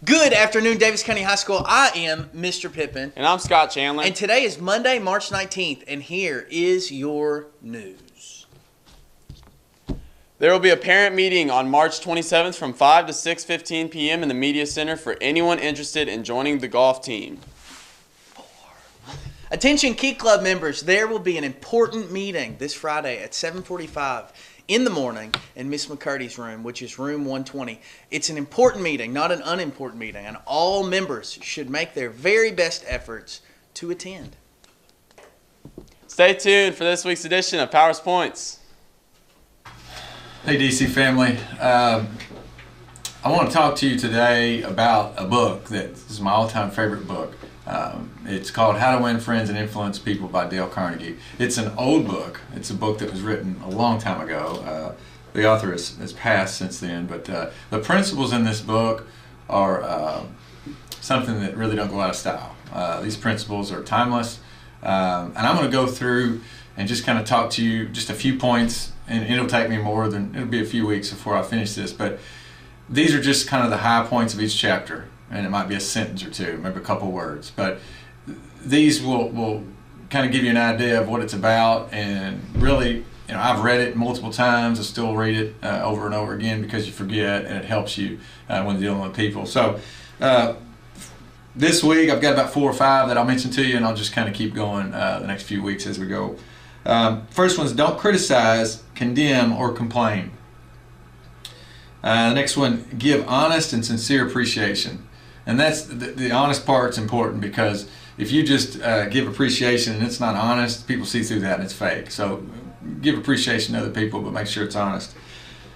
Good afternoon, Davis County High School. I am Mr. Pippin. And I'm Scott Chandler. And today is Monday, March 19th, and here is your news. There will be a parent meeting on March 27th from 5 to 6:15 p.m. in the Media Center for anyone interested in joining the golf team. Attention Key Club members, there will be an important meeting this Friday at 7:45 in the morning in Miss McCurdy's room, which is room 120. It's an important meeting, not an unimportant meeting, and all members should make their very best efforts to attend. Stay tuned for this week's edition of Powers Points. Hey DC family, I want to talk to you today about a book that is my all-time favorite book. It's called How to Win Friends and Influence People by Dale Carnegie. It's an old book. It's a book that was written a long time ago. The author has passed since then, but the principles in this book are something that really don't go out of style. These principles are timeless, and I'm going to go through and just kind of talk to you just a few points, and it'll take me it'll be a few weeks before I finish this, but these are just kind of the high points of each chapter. And it might be a sentence or two, maybe a couple words, but these will kind of give you an idea of what it's about. And really, I've read it multiple times. I still read it over and over again because you forget, and it helps you when dealing with people. So this week I've got about 4 or 5 that I'll mention to you, and I'll just kind of keep going the next few weeks as we go. First one is don't criticize, condemn, or complain. The next one, give honest and sincere appreciation. And that's the honest part's important, because if you just give appreciation and it's not honest, people see through that and it's fake. So give appreciation to other people, but make sure it's honest.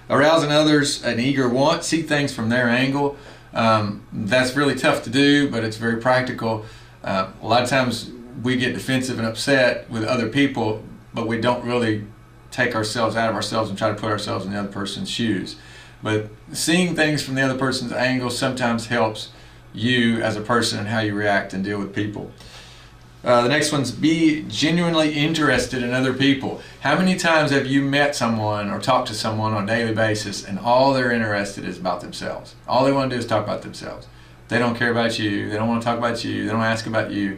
Arouse in others an eager want, see things from their angle. That's really tough to do, but it's very practical. A lot of times we get defensive and upset with other people, but we don't really take ourselves out of ourselves and try to put ourselves in the other person's shoes. But seeing things from the other person's angle sometimes helps you as a person and how you react and deal with people. The next one's be genuinely interested in other people. How many times have you met someone or talked to someone on a daily basis and all they're interested is about themselves? All they want to do is talk about themselves. They don't care about you. They don't want to talk about you. They don't ask about you.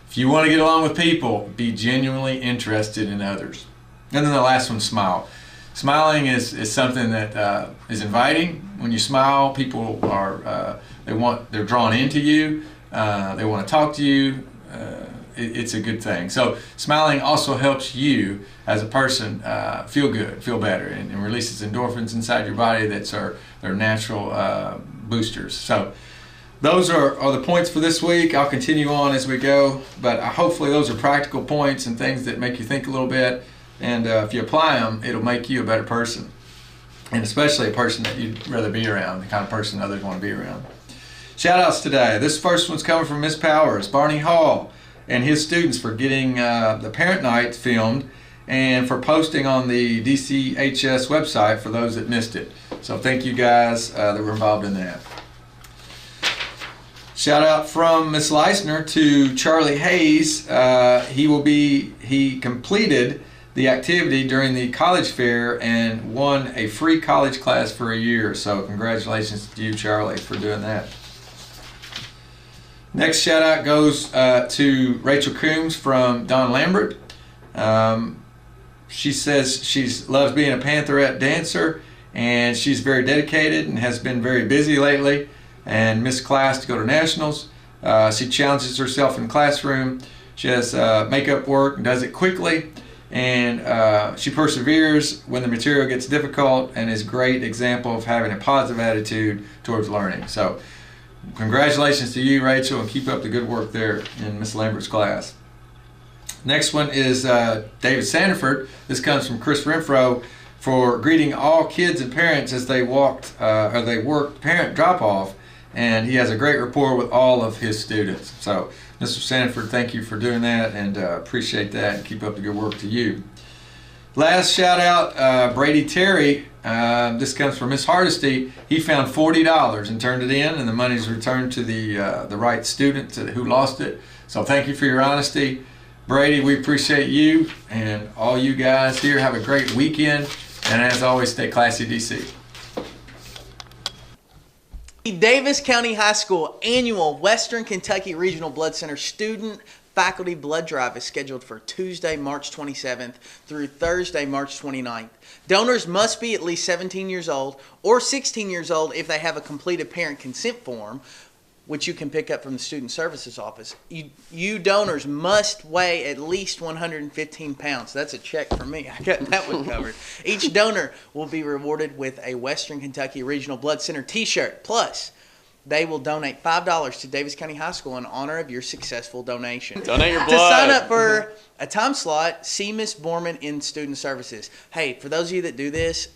If you want to get along with people, be genuinely interested in others. And then the last one, smile. Smiling is something that is inviting. When you smile, people are they're drawn into you. They want to talk to you. It's a good thing. So smiling also helps you as a person feel good, feel better, and releases endorphins inside your body. That's their natural boosters. So those are the points for this week. I'll continue on as we go, but hopefully those are practical points and things that make you think a little bit. And if you apply them, it'll make you a better person, and especially a person that you'd rather be around, the kind of person others want to be around. Shout outs today. This first one's coming from Miss Powers, Barney Hall, and his students for getting the parent night filmed and for posting on the DCHS website for those that missed it. So thank you guys that were involved in that. Shout out from Miss Leisner to Charlie Hayes. He completed the activity during the college fair and won a free college class for a year. So congratulations to you, Charlie, for doing that. Next shout out goes to Rachel Coombs from Don Lambert. She says she loves being a Pantherette dancer, and she's very dedicated and has been very busy lately and missed class to go to nationals. She challenges herself in the classroom. She has makeup work and does it quickly. And she perseveres when the material gets difficult, and is a great example of having a positive attitude towards learning. So congratulations to you, Rachel, and keep up the good work there in Miss Lambert's class. Next one is David Sandiford. This comes from Chris Renfro for greeting all kids and parents as they worked parent drop-off, and he has a great rapport with all of his students. So Mr. Sanford, thank you for doing that, and appreciate that, and keep up the good work to you. Last shout out, Brady Terry. This comes from Miss Hardesty. He found $40 and turned it in, and the money's returned to the right student who lost it. So thank you for your honesty. Brady, we appreciate you, and all you guys here. Have a great weekend, and as always, stay classy, DC. The Davis County High School annual Western Kentucky Regional Blood Center student faculty blood drive is scheduled for Tuesday, March 27th through Thursday, March 29th. Donors must be at least 17 years old or 16 years old if they have a completed parent consent form, which you can pick up from the Student Services Office. You donors must weigh at least 115 pounds. That's a check for me. I got that one covered. Each donor will be rewarded with a Western Kentucky Regional Blood Center t-shirt. Plus, they will donate $5 to Davis County High School in honor of your successful donation. Donate your blood. To sign up for a time slot, see Miss Borman in Student Services. Hey, for those of you that do this,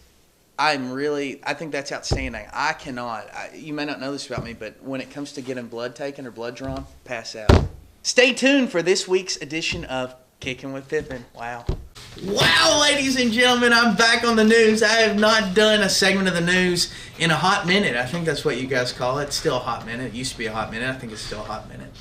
I think that's outstanding. I cannot, you may not know this about me, but when it comes to getting blood taken or blood drawn, pass out. Stay tuned for this week's edition of Kicking with Pippin. Wow. Wow, ladies and gentlemen, I'm back on the news. I have not done a segment of the news in a hot minute. I think that's what you guys call it. It's still a hot minute. It used to be a hot minute. I think it's still a hot minute.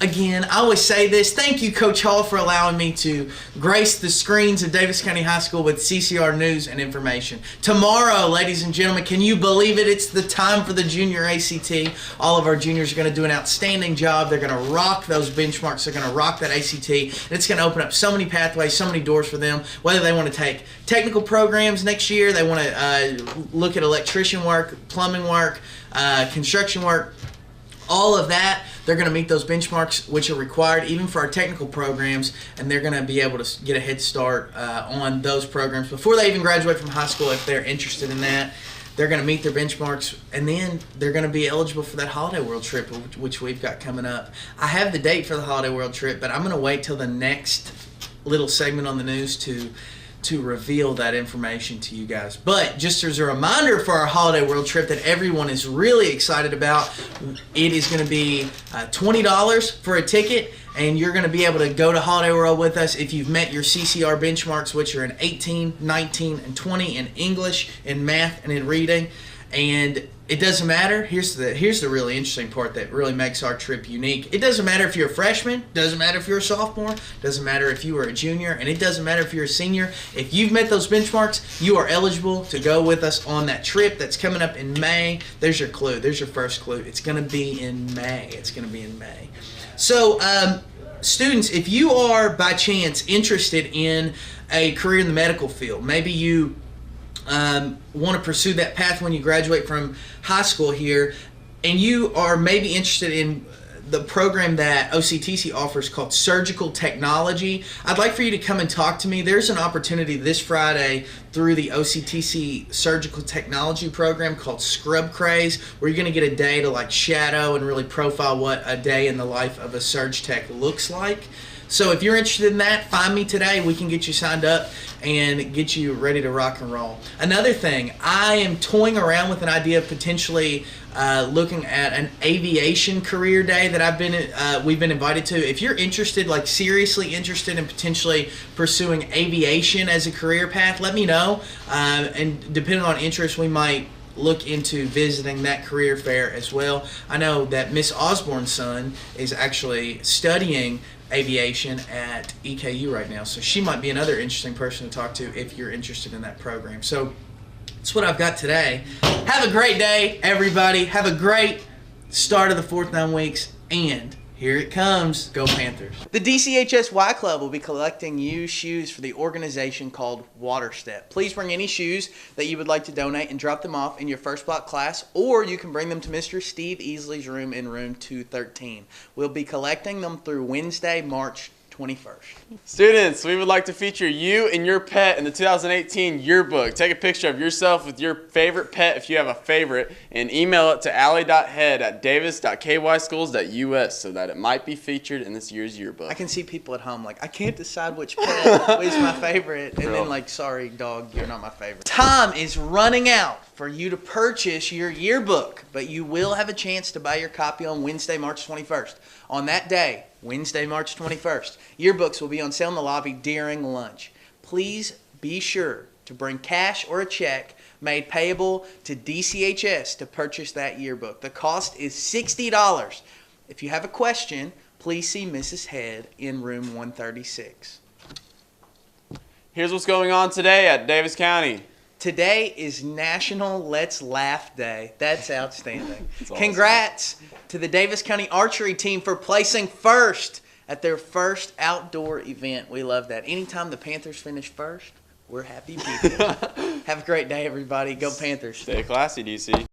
Again, I always say this. Thank you, Coach Hall, for allowing me to grace the screens of Davis County High School with CCR news and information. Tomorrow, ladies and gentlemen, can you believe it? It's the time for the junior ACT. All of our juniors are going to do an outstanding job. They're going to rock those benchmarks. They're going to rock that ACT. And it's going to open up so many pathways, so many doors for them, whether they want to take technical programs next year, they want to look at electrician work, plumbing work, construction work, all of that. They're going to meet those benchmarks which are required even for our technical programs, and they're going to be able to get a head start on those programs before they even graduate from high school if they're interested in that. They're going to meet their benchmarks, and then they're going to be eligible for that Holiday World trip, which we've got coming up. I have the date for the Holiday World trip, but I'm going to wait till the next little segment on the news to reveal that information to you guys. But just as a reminder for our Holiday World trip that everyone is really excited about, it is going to be $20 for a ticket, and you're going to be able to go to Holiday World with us if you've met your CCR benchmarks, which are in 18, 19, and 20 in English, in math, and in reading. And it doesn't matter. Here's the really interesting part that really makes our trip unique. It doesn't matter if you're a freshman, doesn't matter if you're a sophomore, doesn't matter if you were a junior, and it doesn't matter if you're a senior. If you've met those benchmarks, you are eligible to go with us on that trip that's coming up in May. There's your clue. There's your first clue. It's going to be in May. It's going to be in May. So, students, if you are by chance interested in a career in the medical field, maybe you want to pursue that path when you graduate from high school here, and you are maybe interested in the program that OCTC offers called Surgical Technology, I'd like for you to come and talk to me. There's an opportunity this Friday through the OCTC Surgical Technology program called Scrub Craze, where you're going to get a day to like shadow and really profile what a day in the life of a surg tech looks like. So if you're interested in that, find me today. We can get you signed up and get you ready to rock and roll. Another thing, I am toying around with an idea of potentially looking at an aviation career day that we've been invited to. If you're interested, like seriously interested in potentially pursuing aviation as a career path, let me know. And depending on interest, we might look into visiting that career fair as well. I know that Miss Osborne's son is actually studying aviation at EKU right now, so she might be another interesting person to talk to if you're interested in that program. So that's what I've got today. Have a great day, everybody. Have a great start of the fourth 9 weeks, and here it comes. Go Panthers. The DCHS Y Club will be collecting used shoes for the organization called Water Step. Please bring any shoes that you would like to donate and drop them off in your first block class, or you can bring them to Mr. Steve Easley's room in room 213. We'll be collecting them through Wednesday, March 21st. Students, we would like to feature you and your pet in the 2018 yearbook. Take a picture of yourself with your favorite pet if you have a favorite, and email it to ally.head@davis.kyschools.us so that it might be featured in this year's yearbook. I can see people at home like, I can't decide which pet is my favorite, and then like, sorry dog, you're not my favorite. Time is running out for you to purchase your yearbook, but you will have a chance to buy your copy on Wednesday, March 21st. On that day, Wednesday, March 21st, yearbooks will be on sale in the lobby during lunch. Please be sure to bring cash or a check made payable to DCHS to purchase that yearbook. The cost is $60. If you have a question, please see Mrs. Head in room 136. Here's what's going on today at Davis County. Today is National Let's Laugh Day. That's outstanding. That's awesome. Congrats to the Davis County Archery team for placing first at their first outdoor event. We love that. Anytime the Panthers finish first, we're happy people. Have a great day, everybody. Go Panthers. Stay classy, DC.